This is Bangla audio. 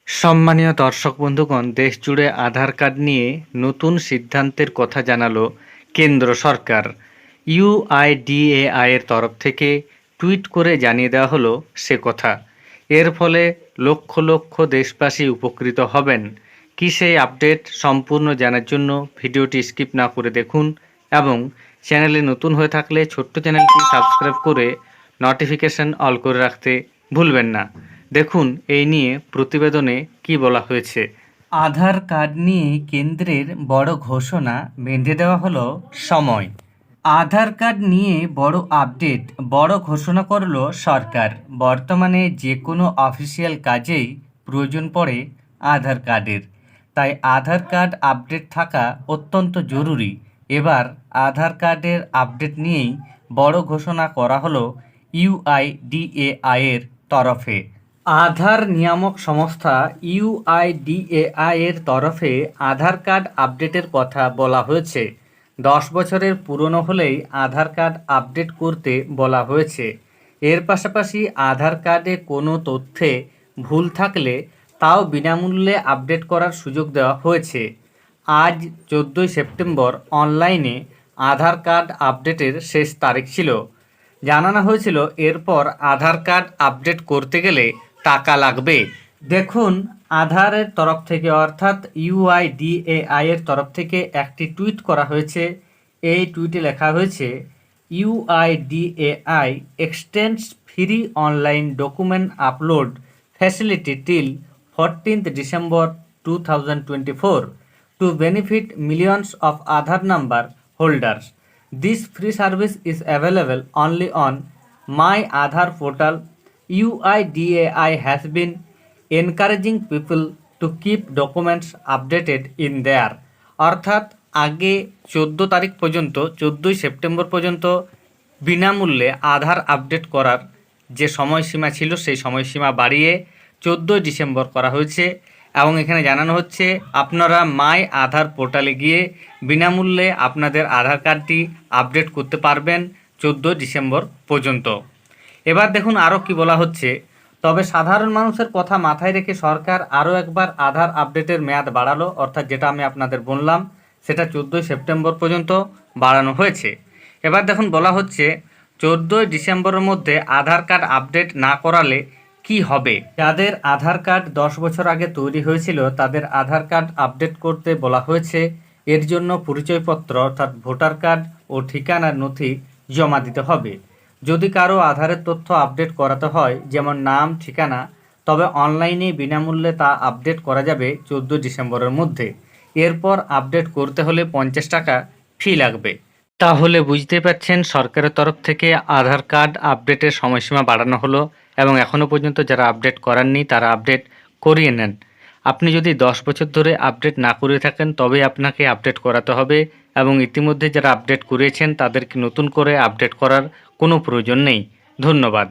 সম্মানীয় দর্শক বন্ধুগণ, দেশ জুড়ে আধার কার্ড নিয়ে নতুন সিদ্ধান্তের কথা জানালো কেন্দ্র সরকার। ইউআইডিএআই এর তরফ থেকে টুইট করে জানিয়ে দেওয়া হলো সে কথা। এর ফলে লক্ষ লক্ষ দেশবাসী উপকৃত হবেন। কি সেই আপডেট সম্পূর্ণ জানার জন্য ভিডিওটি স্কিপ না করে দেখুন এবং চ্যানেলে নতুন হয়ে থাকলে ছোট্ট চ্যানেলটি সাবস্ক্রাইব করে নোটিফিকেশন অল করে রাখতে ভুলবেন না। দেখুন এই নিয়ে প্রতিবেদনে কি বলা হয়েছে। আধার কার্ড নিয়ে কেন্দ্রের বড় ঘোষণা, বেঁধে দেওয়া হলো সময়। আধার কার্ড নিয়ে বড় আপডেট, বড় ঘোষণা করল সরকার। বর্তমানে যে কোনো অফিসিয়াল কাজেই প্রয়োজন পড়ে আধার কার্ডের, তাই আধার কার্ড আপডেট থাকা অত্যন্ত জরুরি। এবার আধার কার্ডের আপডেট নিয়েই বড় ঘোষণা করা হলো ইউআইডিএআই এর তরফে। আধার নিয়ামক সংস্থা ইউআইডিএআই এর তরফে আধার কার্ড আপডেটের কথা বলা হয়েছে। 10 বছরের পুরনো হলেই আধার কার্ড আপডেট করতে বলা হয়েছে। এর পাশাপাশি আধার কার্ডে কোনো তথ্যে ভুল থাকলে তাও বিনামূল্যে আপডেট করার সুযোগ দেওয়া হয়েছে। আজ 14 সেপ্টেম্বর অনলাইনে আধার কার্ড আপডেটের শেষ তারিখ ছিল। জানানো হয়েছিল এরপর আধার কার্ড আপডেট করতে গেলে টাকা লাগবে। দেখুন, আধারের তরফ থেকে অর্থাৎ ইউআইডিএআই এর তরফ থেকে একটি টুইট করা হয়েছে। এই টুইটে লেখা হয়েছে, UIDAI extends free online document upload facility till 14th December 2024 to benefit millions of Aadhaar number holders. This free service is available only on My Aadhaar portal. UIDAI has been encouraging people to keep documents updated in there. অর্থাৎ আগে 14 তারিখ পর্যন্ত, 14 সেপ্টেম্বর পর্যন্ত বিনামূল্যে আধার আপডেট করার যে সময়সীমা ছিল সেই সময়সীমা বাড়িয়ে 14 ডিসেম্বর করা হয়েছে। এবং এখানে জানানো হচ্ছে আপনারা মাই আধার পোর্টালে গিয়ে বিনামূল্যে আপনাদের আধার কার্ডটি আপডেট করতে পারবেন 14 ডিসেম্বর পর্যন্ত। এবার দেখুন আরও কি বলা হচ্ছে। তবে সাধারণ মানুষের কথা মাথায় রেখে সরকার আরও একবার আধার আপডেটের মেয়াদ বাড়ালো, অর্থাৎ যেটা আমি আপনাদের বললাম সেটা 14 সেপ্টেম্বর পর্যন্ত বাড়ানো হয়েছে। এবার দেখুন বলা হচ্ছে 14 ডিসেম্বরের মধ্যে আধার কার্ড আপডেট না করালে কি হবে। যাদের আধার কার্ড 10 বছর আগে তৈরি হয়েছিল তাদের আধার কার্ড আপডেট করতে বলা হয়েছে। এর জন্য পরিচয়পত্র অর্থাৎ ভোটার কার্ড ও ঠিকানার নথি জমা দিতে হবে। যদি কারো আধারের তথ্য আপডেট করাতে হয়, যেমন নাম, ঠিকানা, তবে অনলাইনে বিনামূল্যে তা আপডেট করা যাবে 14 ডিসেম্বরের মধ্যে। এরপর আপডেট করতে হলে 50 টাকা ফি লাগবে। তাহলে বুঝতে পারছেন সরকারের তরফ থেকে আধার কার্ড আপডেটের সময়সীমা বাড়ানো হলো এবং এখনও পর্যন্ত যারা আপডেট করাননি তারা আপডেট করিয়ে নেন। আপনি যদি 10 বছর ধরে আপডেট না করে থাকেন তবে আপনাকে আপডেট করাতে হবে এবং ইতিমধ্যে যারা আপডেট করেছেন তাদেরকে নতুন করে আপডেট করার কোনো প্রয়োজন নেই। ধন্যবাদ।